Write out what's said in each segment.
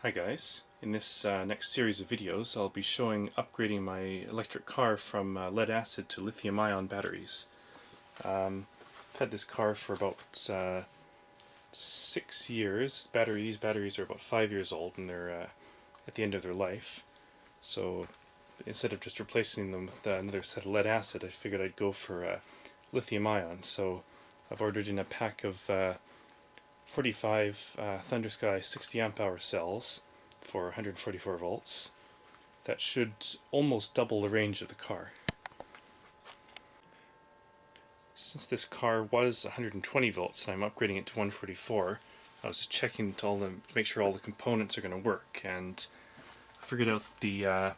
Hi guys, in this next series of videos I'll be showing upgrading my electric car from lead acid to lithium ion batteries. I've had this car for about 6 years. These batteries are about 5 years old and they're at the end of their life. So instead of just replacing them with another set of lead acid, I figured I'd go for lithium ion. So I've ordered in a pack of 45 ThunderSky 60 amp hour cells for 144 volts. That should almost double the range of the car. Since this car was 120 volts and I'm upgrading it to 144, I was just checking to make sure all the components are going to work, and I figured out the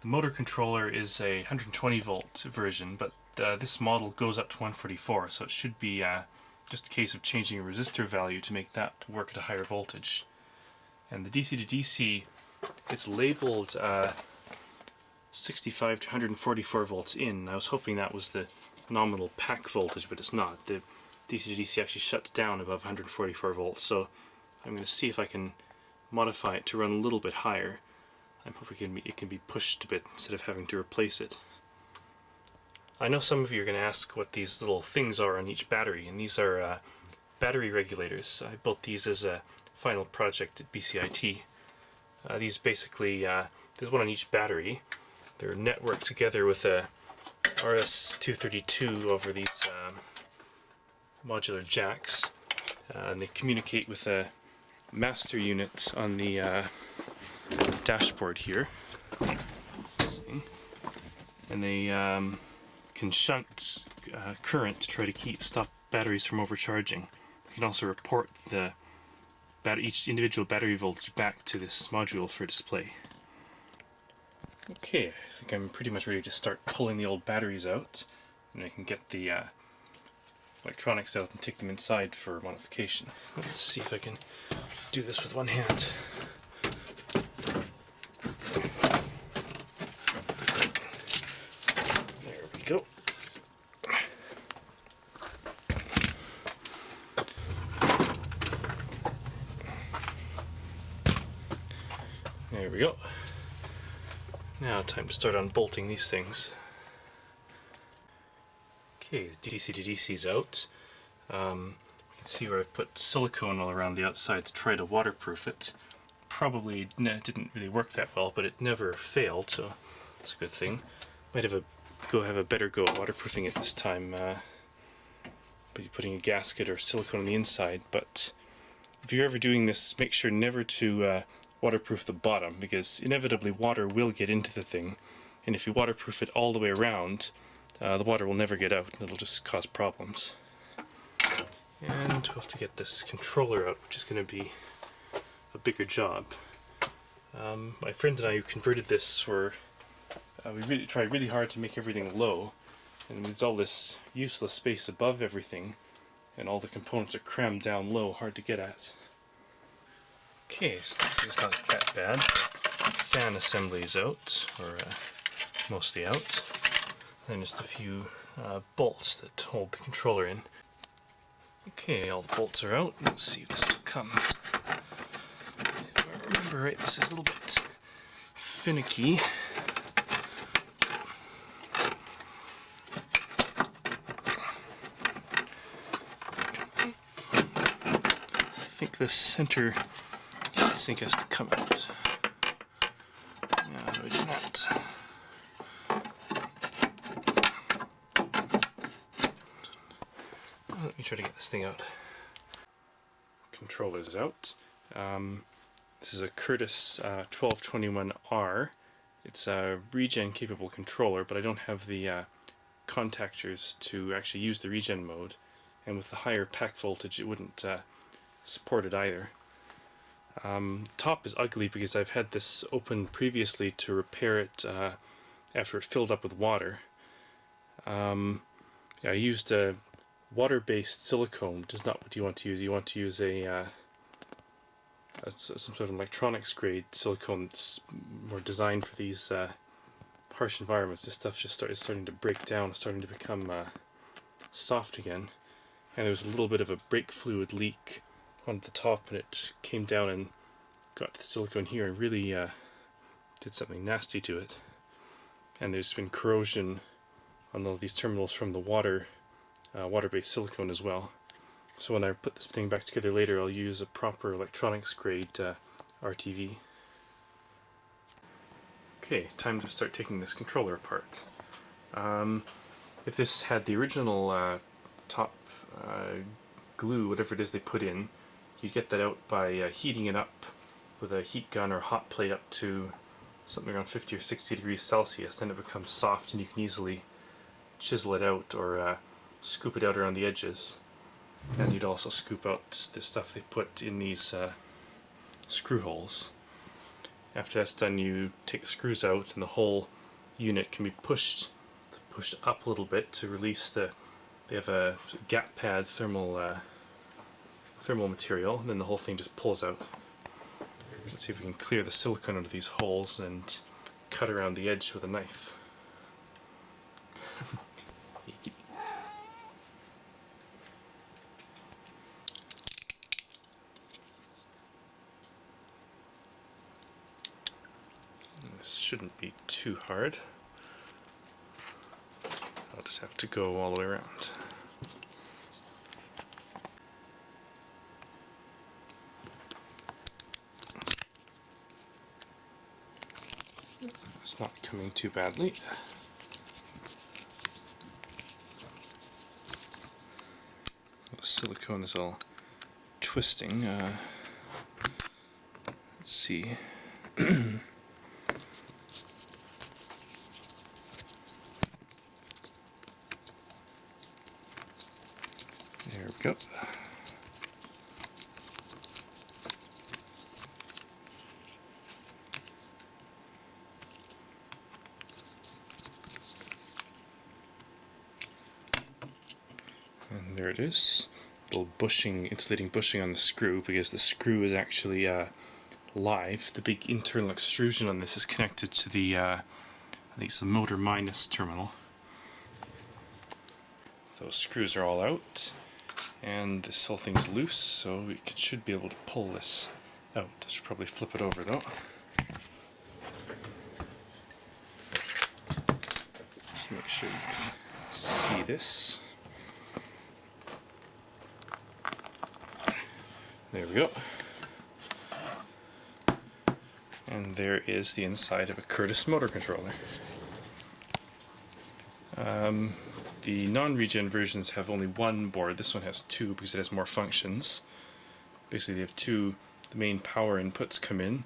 motor controller is a 120 volt version, but this model goes up to 144, so it should be just a case of changing a resistor value to make that work at a higher voltage. And the DC to DC, it's labeled 65 to 144 volts in. I was hoping that was the nominal pack voltage, but it's not. The DC to DC actually shuts down above 144 volts, so I'm going to see if I can modify it to run a little bit higher. I'm hoping it can be pushed a bit instead of having to replace it. I know some of you are going to ask what these little things are on each battery, and these are battery regulators. I built these as a final project at BCIT. These basically, there's one on each battery. They're networked together with a RS-232 over these modular jacks, and they communicate with a master unit on the dashboard here. And they can shunt current to try to stop batteries from overcharging. You can also report each individual battery voltage back to this module for display. Okay, I think I'm pretty much ready to start pulling the old batteries out, and I can get the electronics out and take them inside for modification. Let's see if I can do this with one hand. There we go. There we go. Now time to start unbolting these things. Okay, the DC to DC's out. You can see where I've put silicone all around the outside to try to waterproof it. Probably didn't really work that well, but it never failed, so that's a good thing. Might have a better go at waterproofing it this time by putting a gasket or silicone on the inside. But if you're ever doing this, make sure never to waterproof the bottom, because inevitably water will get into the thing, and if you waterproof it all the way around, the water will never get out and it'll just cause problems. And we'll have to get this controller out, which is going to be a bigger job. My friend and I who converted this we really tried really hard to make everything low, and there's all this useless space above everything, and all the components are crammed down low, hard to get at. Okay, so it's not that bad. The fan assembly is out, or mostly out. And just a few bolts that hold the controller in. Okay, all the bolts are out. Let's see if this will come. If I remember right, this is a little bit finicky. I think the center heatsink has to come out. Yeah, how do we do that? Let me try to get this thing out. Controller's out. This is a Curtis 1221R. It's a regen capable controller, but I don't have the contactors to actually use the regen mode, and with the higher pack voltage it wouldn't support it either. Top is ugly because I've had this open previously to repair it after it filled up with water. I used a water-based silicone, which is not what you want to use. You want to use some sort of electronics grade silicone that's more designed for these harsh environments. This stuff just starting to break down, it's starting to become soft again. And there was a little bit of a brake fluid leak on the top, and it came down and got the silicone here and really did something nasty to it. And there's been corrosion on all these terminals from the water-based silicone as well. So when I put this thing back together later, I'll use a proper electronics grade RTV. Okay, time to start taking this controller apart. If this had the original top glue, whatever it is they put in, you get that out by heating it up with a heat gun or hot plate up to something around 50 or 60 degrees Celsius. Then it becomes soft and you can easily chisel it out or scoop it out around the edges. And you'd also scoop out the stuff they put in these screw holes. After that's done, you take the screws out and the whole unit can be pushed up a little bit to release they have a gap pad thermal material, and then the whole thing just pulls out. Let's see if we can clear the silicone out of these holes and cut around the edge with a knife. This shouldn't be too hard. I'll just have to go all the way around. It's not coming too badly. The silicone is all twisting. Let's see. There we go. And there it is. Little bushing, insulating bushing on the screw, because the screw is actually live. The big internal extrusion on this is connected to the, I think it's the motor minus terminal. Those screws are all out, and this whole thing is loose, so we should be able to pull this out. I should probably flip it over though. Just make sure you can see this. There we go. And there is the inside of a Curtis motor controller. The non-regen versions have only one board. This one has two because it has more functions. Basically, they have two. The main power inputs come in.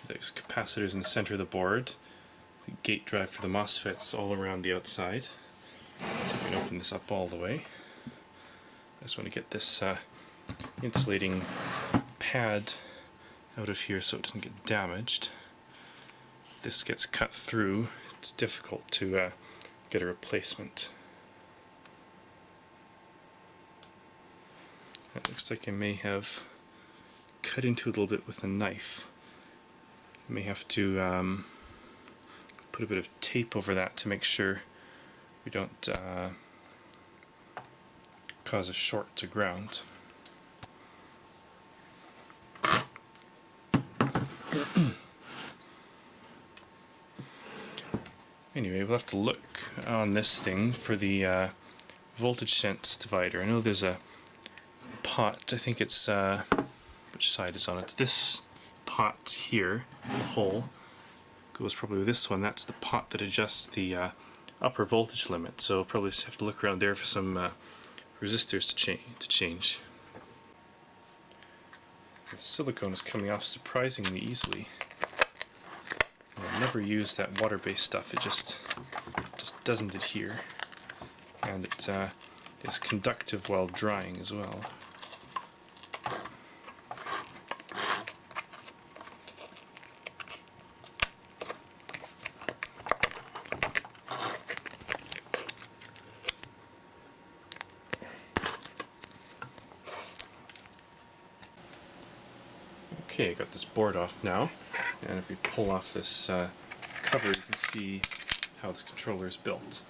There's capacitors in the center of the board. The gate drive for the MOSFETs all around the outside. Let's see if we can open this up all the way. I just want to get this insulating pad out of here so it doesn't get damaged. If this gets cut through, it's difficult to get a replacement. It looks like I may have cut into it a little bit with a knife. I may have to put a bit of tape over that to make sure we don't cause a short to ground. Anyway, we'll have to look on this thing for the voltage sense divider. I know there's a pot, I think it's, which side is on it? It's this pot here, the hole, goes probably with this one. That's the pot that adjusts the upper voltage limit, so probably just have to look around there for some resistors to change. The silicone is coming off surprisingly easily. I've never used that water-based stuff. It just doesn't adhere, and it is conductive while drying as well. Okay, I got this board off now, and if we pull off this cover, you can see how this controller is built.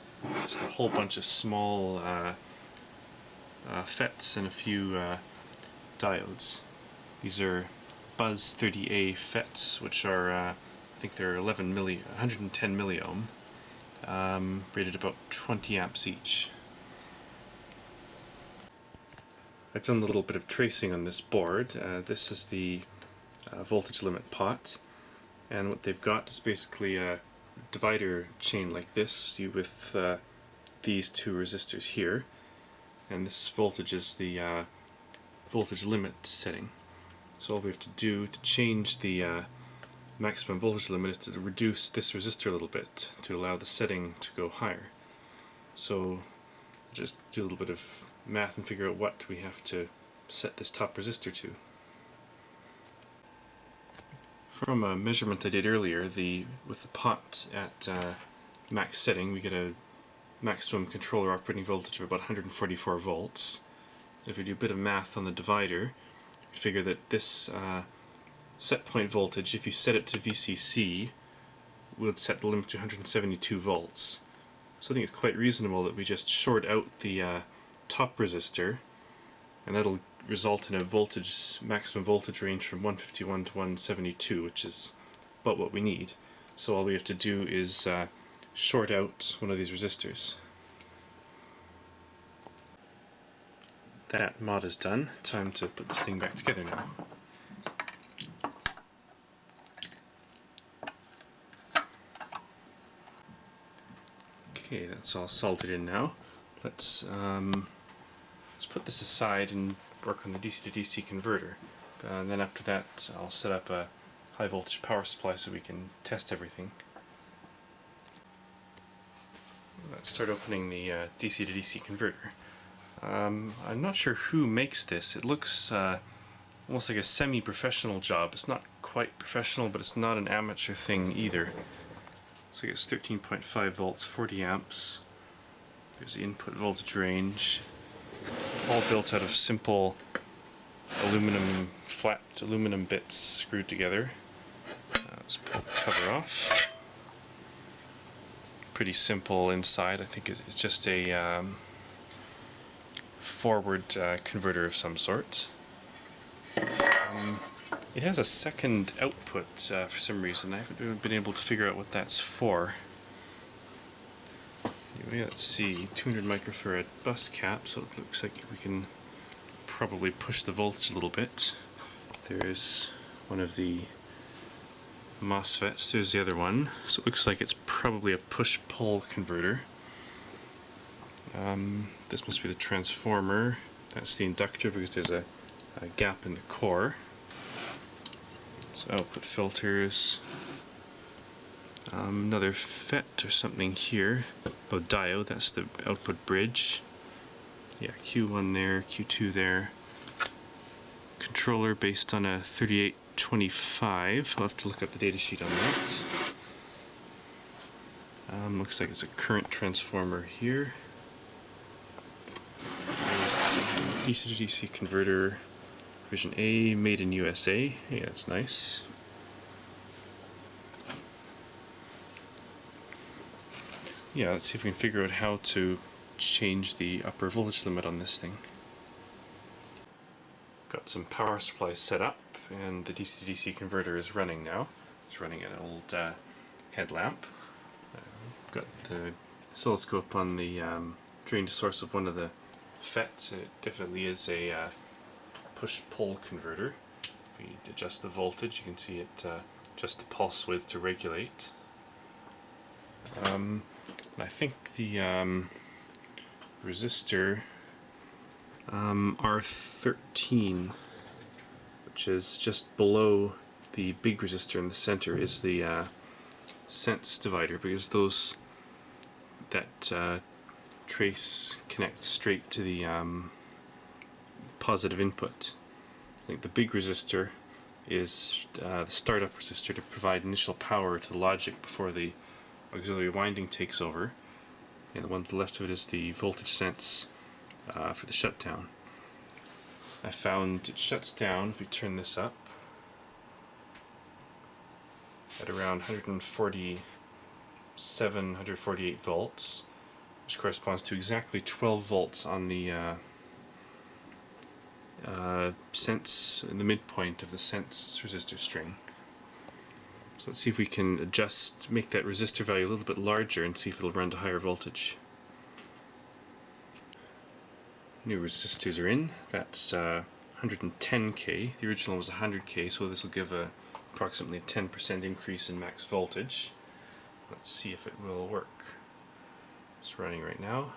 Just a whole bunch of small FETs and a few diodes. These are Buzz 30A FETs, which are, I think they're 110 milliohm, rated about 20 amps each. I've done a little bit of tracing on this board. This is the voltage limit pot, and what they've got is basically a divider chain like this with these two resistors here, and this voltage is the voltage limit setting. So all we have to do to change the maximum voltage limit is to reduce this resistor a little bit to allow the setting to go higher. So just do a little bit of math and figure out what we have to set this top resistor to. From a measurement I did earlier, with the pot at max setting, we get a maximum controller operating voltage of about 144 volts. If we do a bit of math on the divider, we figure that this set point voltage, if you set it to VCC, would set the limit to 172 volts. So I think it's quite reasonable that we just short out the top resistor, and that'll result in a maximum voltage range from 151 to 172, which is about what we need. So all we have to do is short out one of these resistors. That mod is done. Time to put this thing back together now. Okay, that's all soldered in now. Let's put this aside and work on the DC to DC converter. And then after that, I'll set up a high voltage power supply so we can test everything. Let's start opening the DC to DC converter. I'm not sure who makes this. It looks almost like a semi-professional job. It's not quite professional, but it's not an amateur thing either. So it's 13.5 volts, 40 amps. There's the input voltage range. All built out of simple flat aluminum bits screwed together. Let's pull the cover off. Pretty simple inside. I think it's just a forward converter of some sort. It has a second output for some reason. I haven't been able to figure out what that's for. Anyway, let's see, 200 microfarad bus cap, so it looks like we can probably push the voltage a little bit. There's one of the MOSFETs, there's the other one. So it looks like it's probably a push-pull converter. This must be the transformer. That's the inductor because there's a gap in the core. So output filters. Another FET or something here. Oh, diode, that's the output bridge. Yeah, Q1 there, Q2 there. Controller based on a 3825. I'll have to look up the datasheet on that. Looks like it's a current transformer here. There's the DC to DC converter, version A, made in USA. Yeah, that's nice. Yeah, let's see if we can figure out how to change the upper voltage limit on this thing. Got some power supplies set up, and the DC to DC converter is running now. It's running an old headlamp. Got the oscilloscope on the drain to source of one of the FETs. It definitely is a push-pull converter. If we adjust the voltage, you can see it adjust the pulse width to regulate. I think the resistor R13, which is just below the big resistor in the center, is the sense divider, because that trace connects straight to the positive input. I think the big resistor is the startup resistor to provide initial power to the logic before the auxiliary winding takes over, and the one to the left of it is the voltage sense for the shutdown. I found it shuts down if we turn this up at around 147, 148 volts, which corresponds to exactly 12 volts on the sense in the midpoint of the sense resistor string. So let's see if we can adjust, make that resistor value a little bit larger and see if it'll run to higher voltage. New resistors are in. That's 110k. The original was 100k, so this will give approximately a 10% increase in max voltage. Let's see if it will work. It's running right now,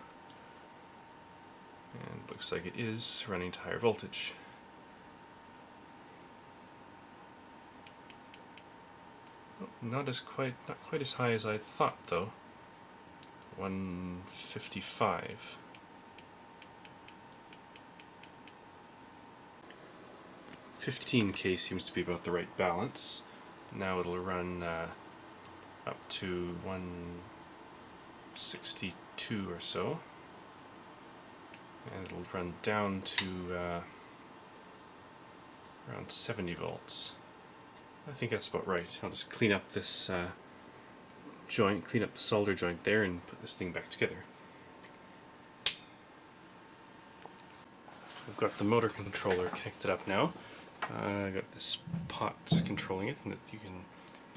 and it looks like it is running to higher voltage. Oh, not quite as high as I thought though. 155. 15k seems to be about the right balance. Now it'll run up to 162 or so, and it'll run down to around 70 volts. I think that's about right. I'll just clean up this joint, clean up the solder joint there, and put this thing back together. I've got the motor controller connected up now. I've got this pot controlling it, and that you can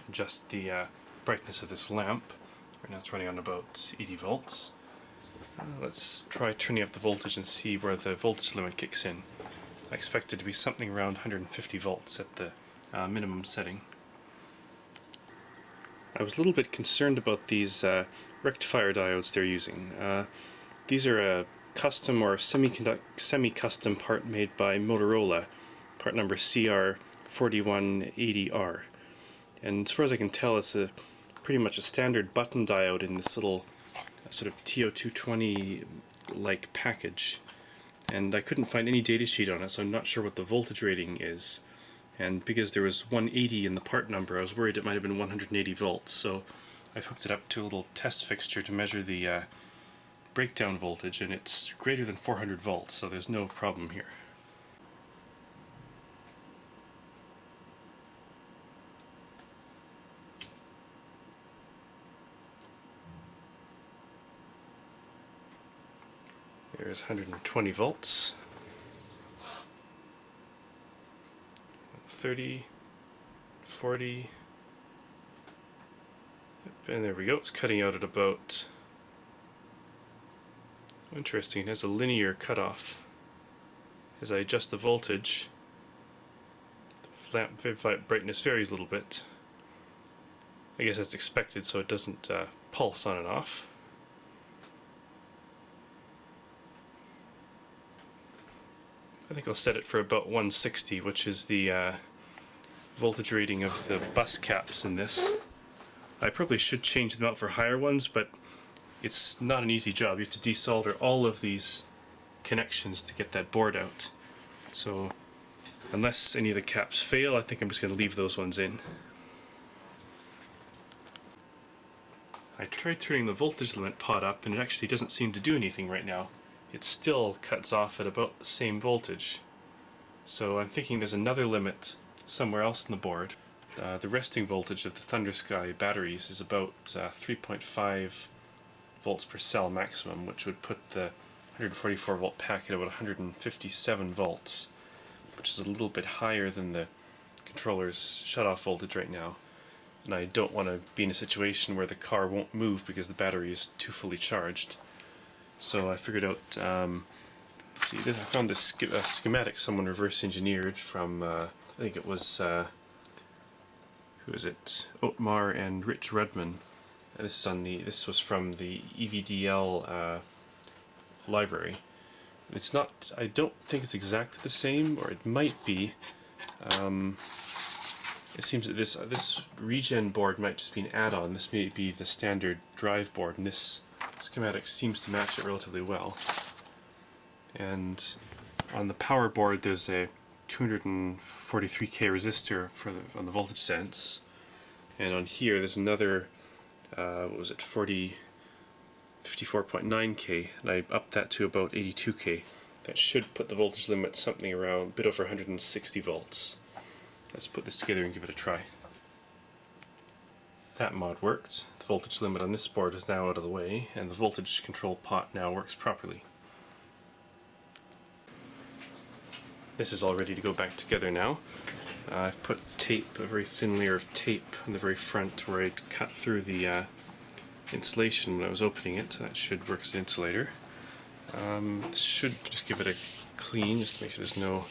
adjust the brightness of this lamp. Right now it's running on about 80 volts. Let's try turning up the voltage and see where the voltage limit kicks in. I expect it to be something around 150 volts at the minimum setting. I was a little bit concerned about these rectifier diodes they're using. These are a custom or semi-custom part made by Motorola, part number CR4180R. And as far as I can tell, it's pretty much a standard button diode in this little sort of TO220-like package. And I couldn't find any datasheet on it, so I'm not sure what the voltage rating is. And because there was 180 in the part number, I was worried it might have been 180 volts. So I've hooked it up to a little test fixture to measure the breakdown voltage, and it's greater than 400 volts, so there's no problem here. There's 120 volts, 30, 40, and there we go. It's cutting out at about, interesting, it has a linear cutoff. As I adjust the voltage, the lamp brightness varies a little bit. I guess that's expected, so it doesn't pulse on and off. I think I'll set it for about 160, which is the voltage rating of the bus caps in this. I probably should change them out for higher ones, but it's not an easy job. You have to desolder all of these connections to get that board out. So unless any of the caps fail, I think I'm just going to leave those ones in. I tried turning the voltage limit pot up, and it actually doesn't seem to do anything right now. It still cuts off at about the same voltage. So I'm thinking there's another limit somewhere else in the board. The resting voltage of the Thunder Sky batteries is about 3.5 volts per cell maximum, which would put the 144 volt pack at about 157 volts, which is a little bit higher than the controller's shut-off voltage right now. And I don't want to be in a situation where the car won't move because the battery is too fully charged. So I figured out, let's see, I found this schematic someone reverse engineered from, I think it was, who is it? Otmar and Rich Rudman. And this was from the EVDL library. It's not, I don't think it's exactly the same, or it might be. It seems that this regen board might just be an add-on. This may be the standard drive board, and this schematic seems to match it relatively well. And on the power board there's a 243k resistor on the voltage sense, and on here there's another what was it, 54.9k, and I upped that to about 82k. That should put the voltage limit something around a bit over 160 volts. Let's put this together and give it a try. That mod worked. The voltage limit on this board is now out of the way, and the voltage control pot now works properly. This is all ready to go back together now. I've put tape, a very thin layer of tape on the very front where I'd cut through the insulation when I was opening it, so that should work as an insulator. Should just give it a clean, just to make sure there's no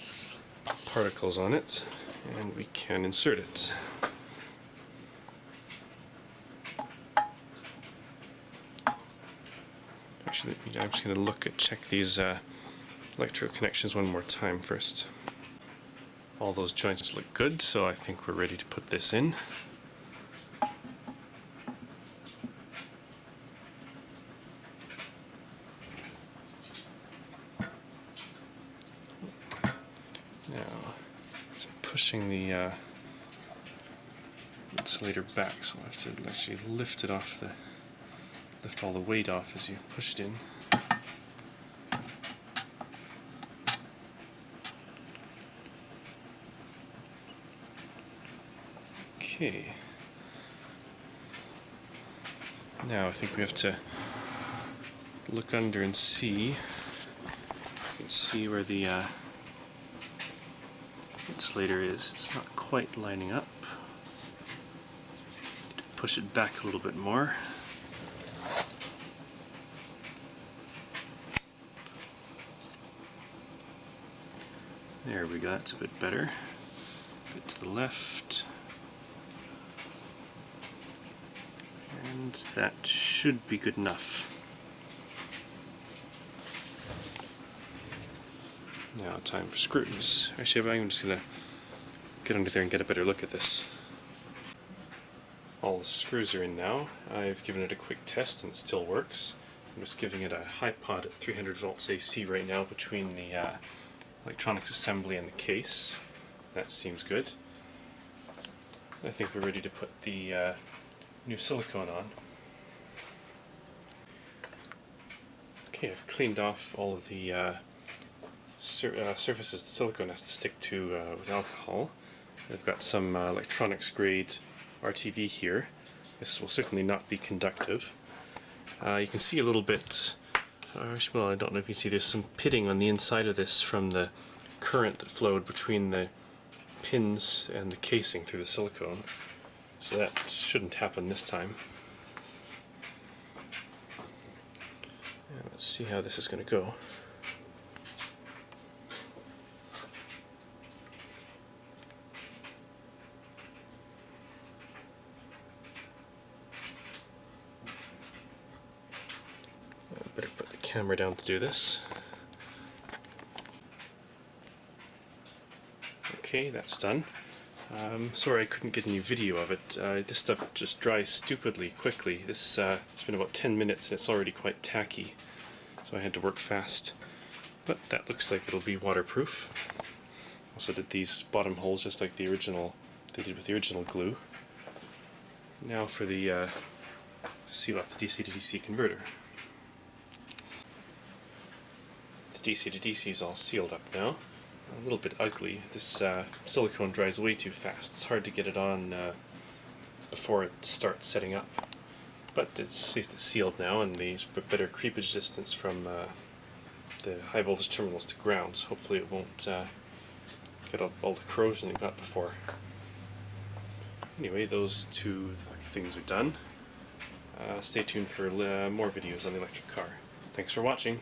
particles on it, and we can insert it. Actually, I'm just going to check these electrode connections one more time first. All those joints look good, so I think we're ready to put this in. Now, just pushing the insulator back, so I'll have to actually lift all the weight off as you push it in. Okay. Now I think we have to look under and see. You can see where the insulator is. It's not quite lining up. Need to push it back a little bit more. There we go, that's a bit better. A bit to the left. And that should be good enough. Now time for screws. Actually, I'm just going to get under there and get a better look at this. All the screws are in now. I've given it a quick test and it still works. I'm just giving it a high pod at 300 volts AC right now between the electronics assembly and the case. That seems good. I think we're ready to put the new silicone on. Okay, I've cleaned off all of the surfaces the silicone has to stick to with alcohol. I've got some electronics grade RTV here. This will certainly not be conductive. You can see a little bit, well, I don't know if you can see, there's some pitting on the inside of this from the current that flowed between the pins and the casing through the silicone. So that shouldn't happen this time. And let's see how this is going to go. I better put the camera down to do this. Okay, that's done. Sorry I couldn't get any video of it. This stuff just dries stupidly quickly. It's been about 10 minutes and it's already quite tacky, so I had to work fast. But that looks like it'll be waterproof. Also did these bottom holes just like the original, they did with the original glue. Now for the seal up the DC to DC converter. The DC to DC is all sealed up now. A little bit ugly. This silicone dries way too fast. It's hard to get it on before it starts setting up. But it's, at least it's sealed now, and there's a better creepage distance from the high voltage terminals to ground, so hopefully it won't get all the corrosion it got before. Anyway, those two things are done. Stay tuned for more videos on the electric car. Thanks for watching.